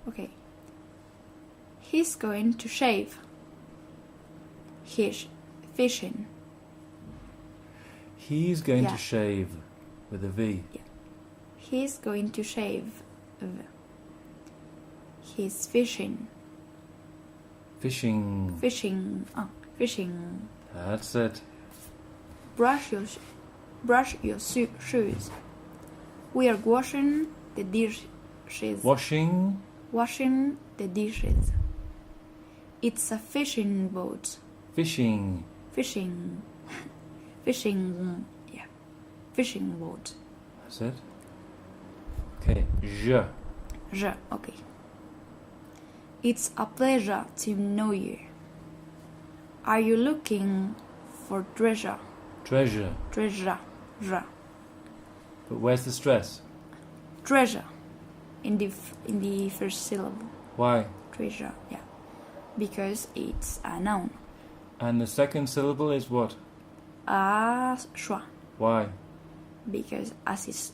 Okay. He's going to shave. He's fishing. He's going Yeah. to shave with a V. Yeah. He's going to shave. He's fishing. Fishing. Fishing. Fishing. That's it. Brush your shoes. We are washing the dishes. Washing. Washing the dishes. It's a fishing boat. Fishing. Fishing. Fishing. Yeah. Fishing boat. That's it. Okay. Je. Okay. It's a pleasure to know you. Are you looking for treasure? Treasure. Treasure. But where's the stress? Treasure. In the first syllable. Why? Treasure. Yeah. Because it's a noun. And the second syllable is what? Schwa. Why? Because as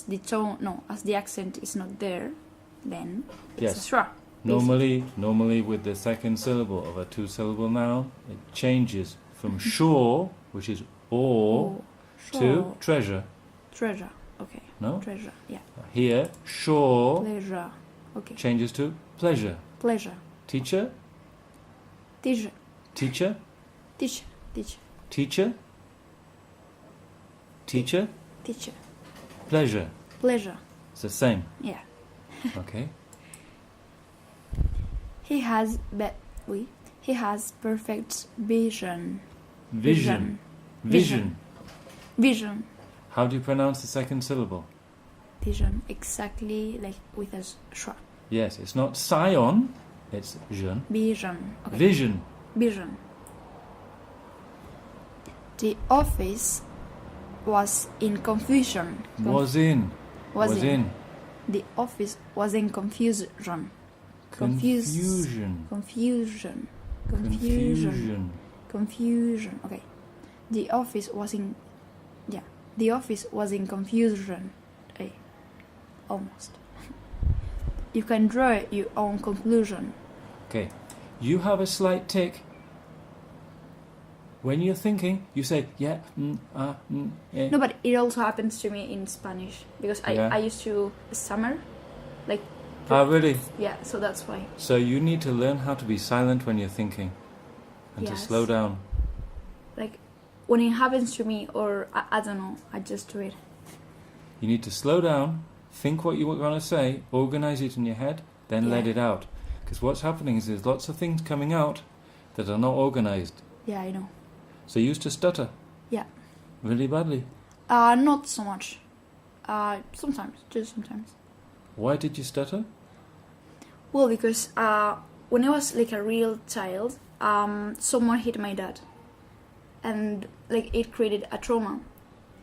the accent is not there, then it's Yes. a schwa. Normally with the second syllable of a two-syllable noun, it changes from shore, which is or, to treasure. Treasure. Okay. No? Treasure. Yeah. Here, shore Pleasure. Okay. changes to pleasure. Pleasure. Teacher? Teacher. Teacher? Teacher. Teacher. Teacher? Teacher? Teacher. Pleasure. Pleasure. It's the same. Yeah. Okay. He has perfect vision. Vision. Vision. Vision. How do you pronounce the second syllable? Vision. Exactly like with a schwa. Yes, it's not scion, it's jeune. Vision. Okay. Vision. Vision. The office was in confusion. Was in. The office was in confusion. Confusion. Confusion. Okay. The office was in confusion. Hey. Almost. You can draw your own conclusion. Okay. You have a slight tick. When you're thinking, you say, yeah, yeah. No, but it also happens to me in Spanish because I used to stammer, like. Really? Yeah, so that's why. So you need to learn how to be silent when you're thinking and to slow down. Like, when it happens to me, or I don't know, I just do it. You need to slow down, think what you want to say, organize it in your head, then let it out. Because what's happening is there's lots of things coming out that are not organized. Yeah, I know. So you used to stutter? Yeah. Really badly? Not so much. Sometimes, just sometimes. Why did you stutter? Well, because when I was like a real child, someone hit my dad, and like it created a trauma.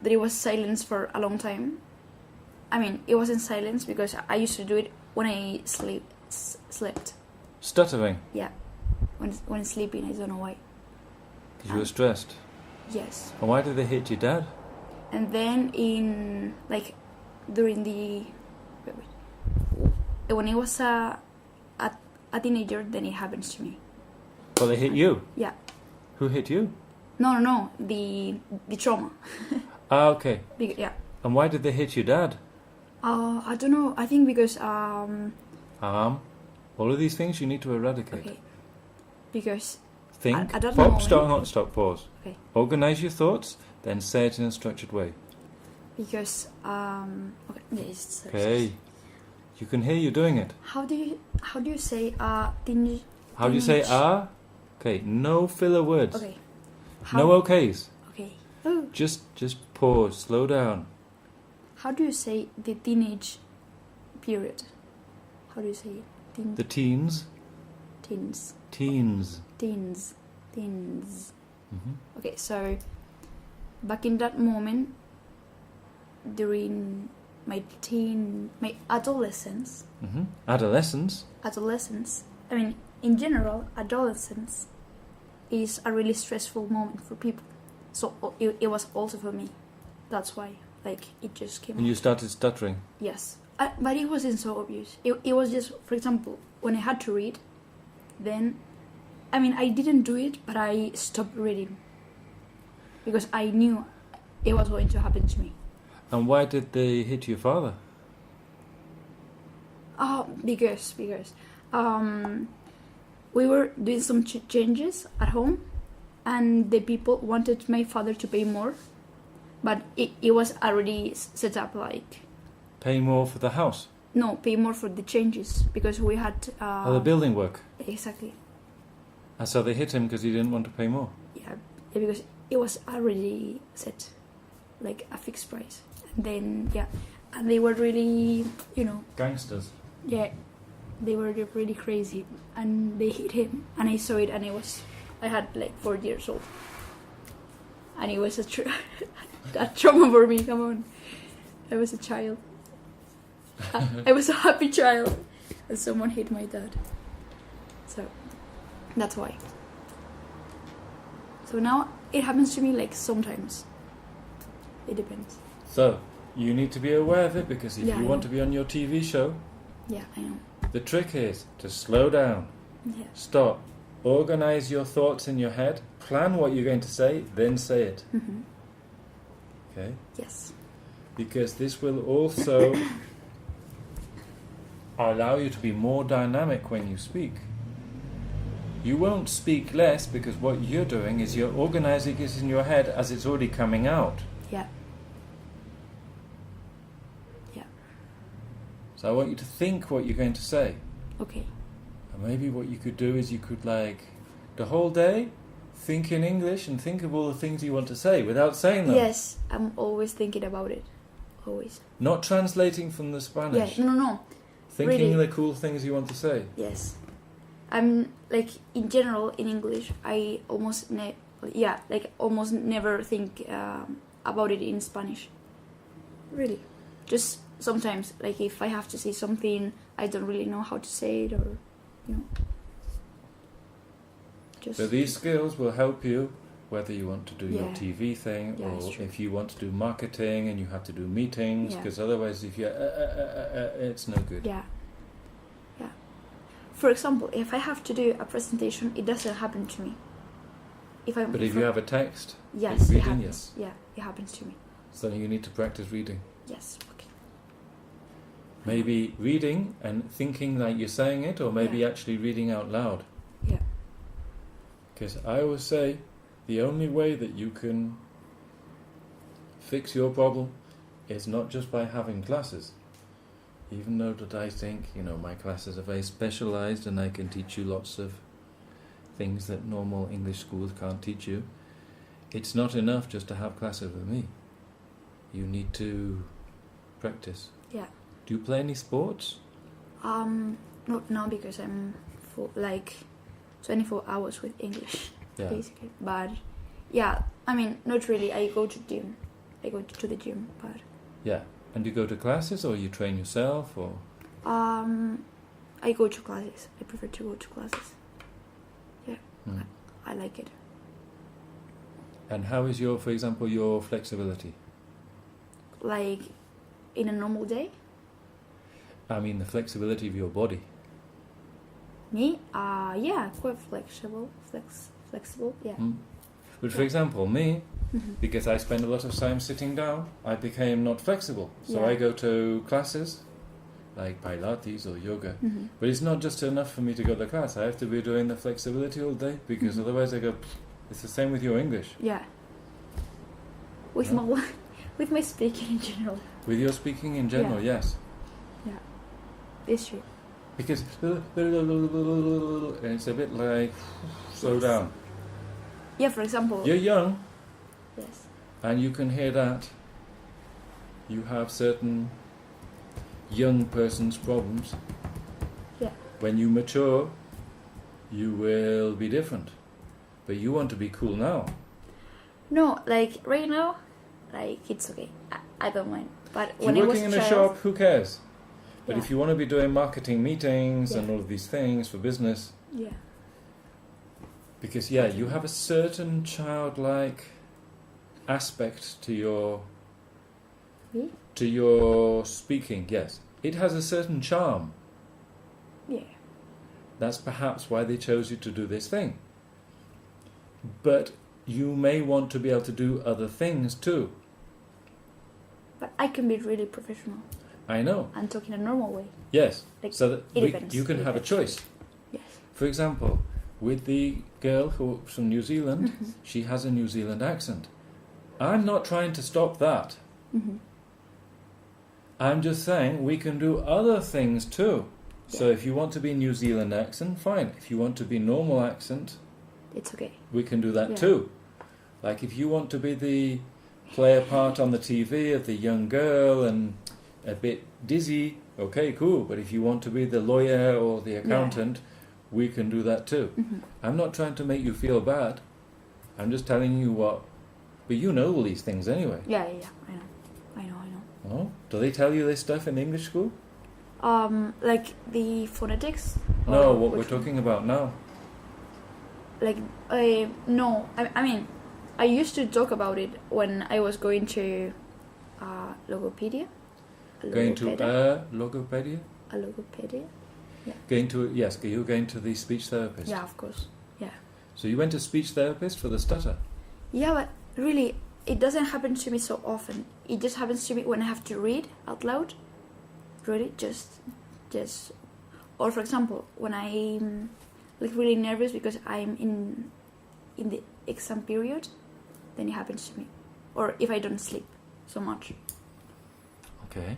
That it was silence for a long time. I mean, it wasn't silence because I used to do it when I slept. Stuttering? Yeah, when sleeping. I don't know why. Because you were stressed? Yes. And why did they hit your dad? And then during the when I was a teenager, then it happens to me. Well, they hit you? Yeah. Who hit you? No, the trauma. Okay. Yeah. And why did they hit your dad? I don't know. I think because all of these things you need to eradicate. Okay. Because think. I don't know. Stop, pause. Okay. Organize your thoughts, then say it in a structured way. Because okay. Yes. Okay. You can hear you doing it. How do you say teenage? How do you say Okay. No filler words. Okay. No okays. Okay. Just pause. Slow down. How do you say the teenage period? How do you say it? The teens. Teens. Mm-hmm. Okay, so back in that moment, during my adolescence. Mm-hmm. Adolescence. I mean, in general, adolescence is a really stressful moment for people. So it was also for me. That's why, like, it just came. And you started stuttering. Yes, But it wasn't so obvious. It was just, for example, when I had to read, then, I mean, I didn't do it, but I stopped reading because I knew it was going to happen to me. And why did they hit your father? Because we were doing some changes at home, and the people wanted my father to pay more, but it was already set up like... Pay more for the house? No, pay more for the changes, because we had... the building work? Exactly. And so they hit him because he didn't want to pay more? Yeah, because it was already set, like a fixed price. And then, yeah, and they were really, Gangsters? Yeah, they were really crazy, and they hit him, and I saw it, and I had like 4 years old, and it was a trauma for me. Come on, I was a child. I was a happy child, and someone hit my dad. So that's why. So now it happens to me like sometimes. It depends. So you need to be aware of it, because if you want to be on your TV show, yeah, I know. The trick is to slow down, stop, organize your thoughts in your head, plan what you're going to say, then say it. Mm-hmm. Okay? Yes. Because this will also allow you to be more dynamic when you speak. You won't speak less, because what you're doing is you're organizing it in your head as it's already coming out. Yeah. So I want you to think what you're going to say. Okay. And maybe what you could do is you could, the whole day, think in English and think of all the things you want to say without saying them. Yes, I'm always thinking about it. Always. Not translating from the Spanish. Yeah, no. Thinking really. the cool things you want to say. Yes. I'm, in general, in English, I almost never think about it in Spanish. Really. Just... sometimes, if I have to say something, I don't really know how to say it, or, just... So these skills will help you, whether you want to do your TV thing, or if you want to do marketing and you have to do meetings, because otherwise if you it's no good. Yeah. For example, if I have to do a presentation, it doesn't happen to me. If you have a text, yes, reading, it happens. yes. Yeah, it happens to me. So you need to practice reading. Yes. Okay. Maybe reading and thinking like you're saying it, or maybe actually reading out loud. Yeah. Because I always say, the only way that you can fix your problem is not just by having classes. Even though that I think, my classes are very specialized and I can teach you lots of things that normal English schools can't teach you. It's not enough just to have classes with me. You need to practice. Yeah. Do you play any sports? Not now, because I'm 24 hours with English, basically. But not really. I go to gym. I go to the gym, but... Yeah. And you go to classes, or you train yourself, or...? I go to classes. I prefer to go to classes. Yeah. I like it. And how is for example, your flexibility? In a normal day? I mean, the flexibility of your body. Me? Yeah, quite flexible. Flexible, yeah. But for example, me, because I spend a lot of time sitting down, I became not flexible. So I go to classes, like Pilates or yoga. But it's not just enough for me to go to the class. I have to be doing the flexibility all day, because otherwise I go... It's the same with your English. Yeah. With my speaking in general. With your speaking in general, yes. Yeah. It's true. Because it's a bit like, slow down. Yeah, for example... You're young. Yes. And you can hear that. You have certain young person's problems. Yeah. When you mature, you will be different. But you want to be cool now. No, right now, it's okay. I don't mind. But If when you're I was working in a a child, shop, who cares? But Yeah. if you want to be doing marketing meetings and all of these things for business, Yeah. because you have a certain childlike aspect to your Me? to your speaking, yes. it has a certain charm. Yeah. That's perhaps why they chose you to do this thing. But you may want to be able to do other things too. But I can be really professional I know. and talk in a normal way. Yes. Like, So that it depends. you can It have a depends. choice. Yes. For example, with the girl who's from New Zealand, Mhm. she has a New Zealand accent. I'm not trying to stop that. Mhm. I'm just saying we can do other things too. So if you want to be New Zealand accent, fine. If you want to be normal accent, It's okay. we can do that Yeah. too. Like if you want to be the play a part on the TV of the young girl and a bit dizzy, okay, cool. But if you want to be the lawyer or the accountant, we can do that too. Mhm. I'm not trying to make you feel bad. I'm just telling you what. But you know all these things anyway. Yeah. I know. Oh, do they tell you this stuff in English school? Like the phonetics? No, Or what we're which one? talking about now. Like, no. I mean, I used to talk about it when I was going to logopedia. Going to Logopeda. logopedia? A logopedia? Going to, yes, you're going to the speech therapist. Yeah, of course. Yeah. So you went to speech therapist for the stutter? Yeah, but really, it doesn't happen to me so often. It just happens to me when I have to read out loud. Really, just, or for example, when I'm like really nervous because I'm in the exam period, then it happens to me. Or if I don't sleep so much. Okay.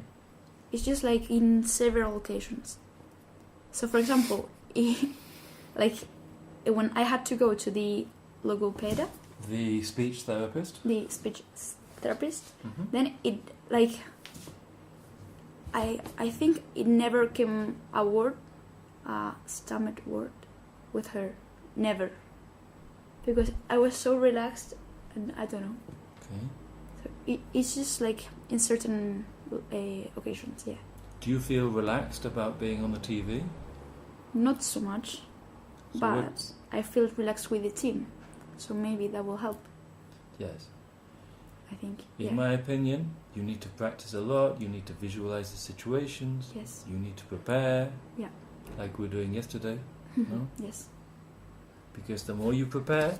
It's just like in several occasions. So for example, like when I had to go to the logopeda, The speech therapist? the speech therapist, Mm-hmm. then it like I think it never came a word, a stammered word with her. Never. Because I was so relaxed and I don't know. Okay. So it's just like in certain occasions, yeah. Do you feel relaxed about being on the TV? Not so much, So but what- I feel relaxed with the team. So maybe that will help, Yes. I think. In Yeah. my opinion, you need to practice a lot, you need to visualize the situations, Yes. you need to prepare. Yeah. Like we're doing yesterday. No? Yes. Because the more you prepare,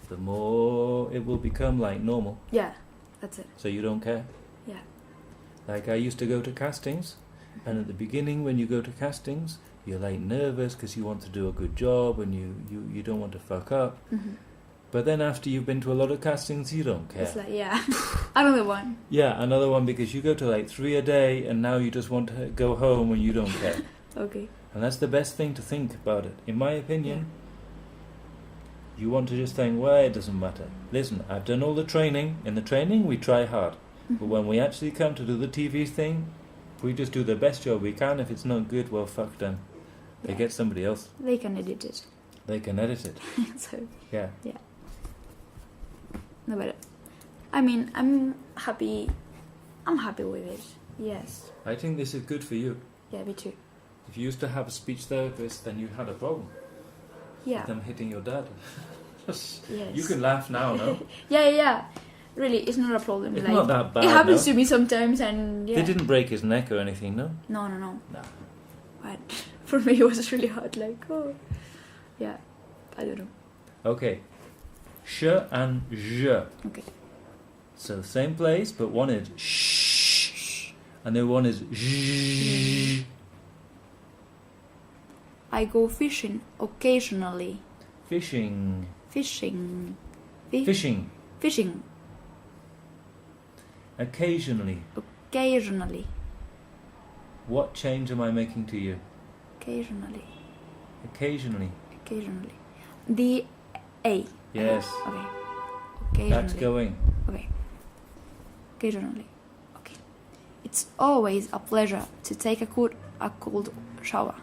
the more it will become like normal. Yeah, that's it. So you don't care. Yeah. Like I used to go to castings, and at the beginning when you go to castings, you're like nervous because you want to do a good job and you don't want to fuck up. Mm-hmm. But then after you've been to a lot of castings, you don't care. It's like, yeah, another one. Yeah, another one because you go to like 3 a day and now you just want to go home and you don't care. Okay. And that's the best thing to think about it. In my opinion, you want to just think, well, it doesn't matter. Listen, I've done all the training. In the training, we try hard. But when we actually come to do the TV thing, we just do the best job we can. If it's not good, well, fuck them. They Yeah. get somebody else. They can edit it. They can edit it. So, Yeah. no, but I mean, I'm happy with it. Yes. I think this is good for you. Yeah, me too. If you used to have a speech therapist, then you had a problem. Yeah. Them hitting your dad. Yes. You can laugh now, no? Yeah. Really, it's not a problem. It's like, not that bad. it happens no? to me sometimes, and yeah. They didn't break his neck or anything, no? No. No. But for me, it was really hard. Like, oh, yeah. I don't know. Okay. Sh and je. Okay. So same place, but one is sh, and the one is zh. I go fishing occasionally. Fishing. Fishing. Fishing. Occasionally. Occasionally. What change am I making to you? Occasionally. Occasionally. Occasionally. The A. Yes. Okay. Occasionally. That's going. Okay. Occasionally. Okay. It's always a pleasure to take a cold shower.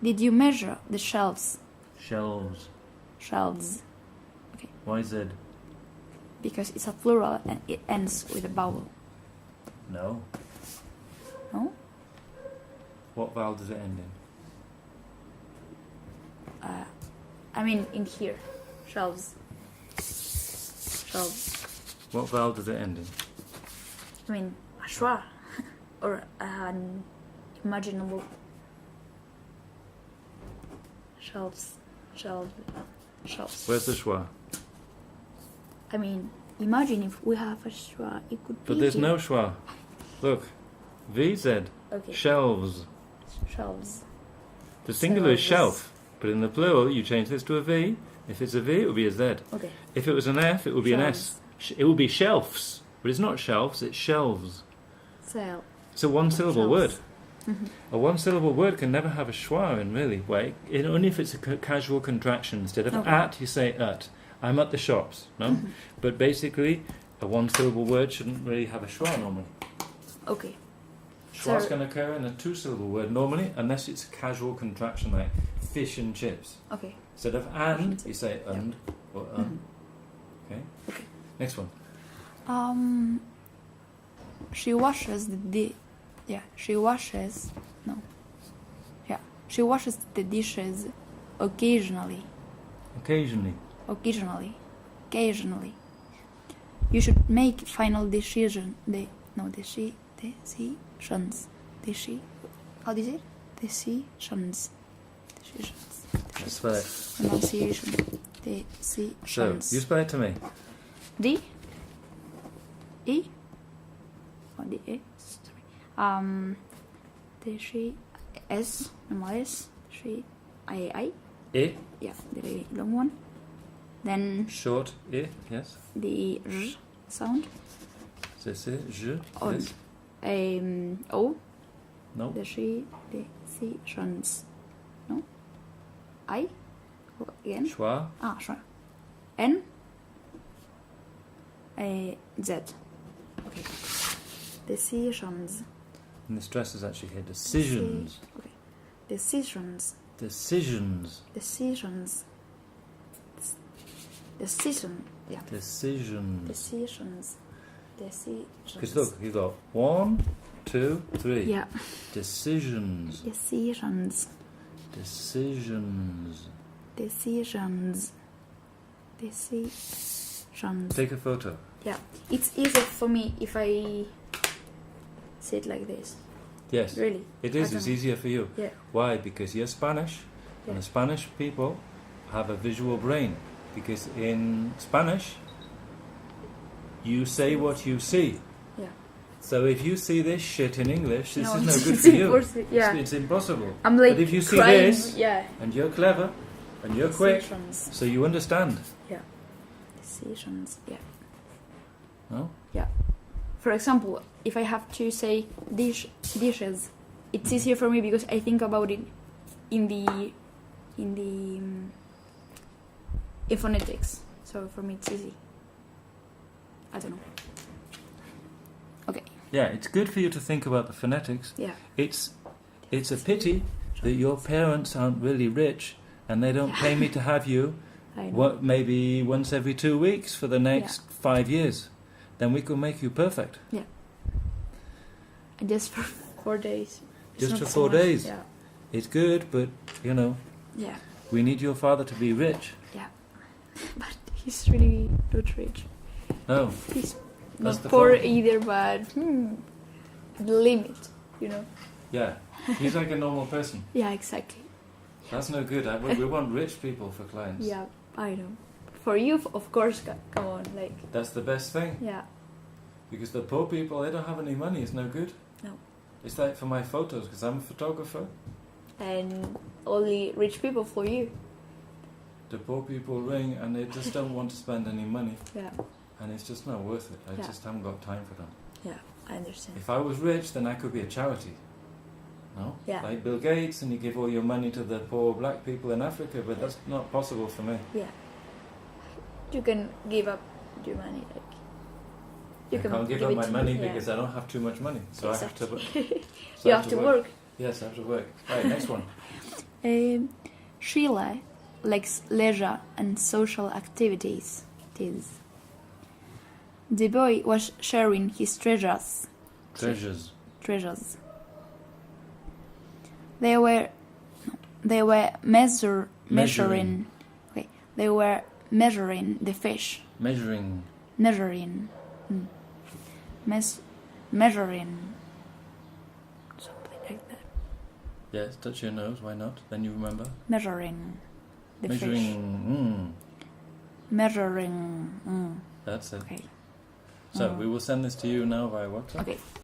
Did you measure the shelves? Shelves. Shelves. Why Z? Because it's a plural and it ends with a vowel. No. No? What vowel does it end in? I mean in here. Shelves. Shelves. What vowel does it end in? I mean, a schwa. or an imaginable shelves. Where's the schwa? I mean, imagine if we have a schwa, it could be. But there's here. no schwa. Look, VZ. Okay. Shelves. Shelves. The singular is So shelf, but in the plural you change this to a V. If it's a V, it would be a Z. Okay. If it was an F, it would be an S. It would be shelves, but it's not shelves, it's shelves. So. It's a one-syllable word. Mm-hmm. A one-syllable word can never have a schwa in really way. Only if it's a casual contraction. Instead of at, you say at. I'm at the shops, no? Mm-hmm. But basically, a one-syllable word shouldn't really have a schwa normally. Okay. Schwas So- can occur in a two-syllable word normally, unless it's a casual contraction like fish and chips. Okay. Instead of and, you say and or Mhm. Okay? Okay. Next one. She washes she washes the dishes occasionally. Occasionally. You should make final decisions. How do you say it? Decisions. Spell it. Pronunciation. So, you spell it to me. D E or D E sorry. The she S normal S she I E. yeah, the very long one. Then Short E. Yes. the R sound. C'est je. On. Yes. O No. the she the decisions. No. I again. Schwa. Sure. N Z. Okay. Decisions. And the stress is actually here. Decisions. Okay. Decisions. Decisions. Decisions. Decision. Yeah. Decisions. Decisions. Decisions. Because look, you've got 1, 2, 3. Yeah. Decisions. Decisions. Decisions. Decisions. Decisions. Take a photo. Yeah. It's easier for me if I say it like this. Yes. Really. It I is. don't It's know. easier for you. Yeah. Why? Because you're Spanish, Yeah. and the Spanish people have a visual brain. Because in Spanish, you say what you see. Yeah. So if you see this shit in English, this No, is no it's good for you. impossible. Yeah. It's impossible. I'm like But if you see crying. this, Yeah. and you're clever, and you're quick, Decisions. so you understand. Yeah. Decisions. Yeah. No? Yeah. For example, if I have to say dishes, it's easier for me because I think about it in phonetics. So for me, it's easy. I don't know. Okay. Yeah, it's good for you to think about the phonetics. Yeah. It's a pity that your parents aren't really rich and they don't pay me to have you I know. maybe once every 2 weeks for the next 5 years. Then we could make you perfect. Just for 4 days. It's Just not for so 4 much. days. Yeah. It's good, but, Yeah. we need your father to be rich. But he's really not rich. No, He's That's not the poor problem. either, but the limit, yeah. He's like a normal person. Yeah, exactly. That's no good. We want rich people for clients. Yeah, I know. For you, of course, come on, like, That's the best thing. yeah. Because the poor people, they don't have any money. It's no good. No. It's like for my photos, because I'm a photographer. And only rich people for you. The poor people ring and they just don't want to spend any money. Yeah, And it's just not worth it. I Yeah. just haven't got time for them. yeah, I understand. If I was rich, then I could be a charity. No? Yeah. Like Bill Gates, and you give all your money to the poor black people in Africa, but that's not possible for me. Yeah. You can give up your money, like. I can't give up it my to- money yeah. because I don't have too much money. So Exactly. I have to. You have to work. Yes, I have to work. Right, next one. Sheila likes leisure and social activities. The boy was sharing his treasures. Treasures. They were measuring. Okay, they were measuring the fish. Measuring. Measuring. Measuring. Something like that. Yes, touch your nose, why not? Then you remember. Measuring the Measuring. fish. Measuring. That's it. Okay. So we will send this to you now via WhatsApp. Okay.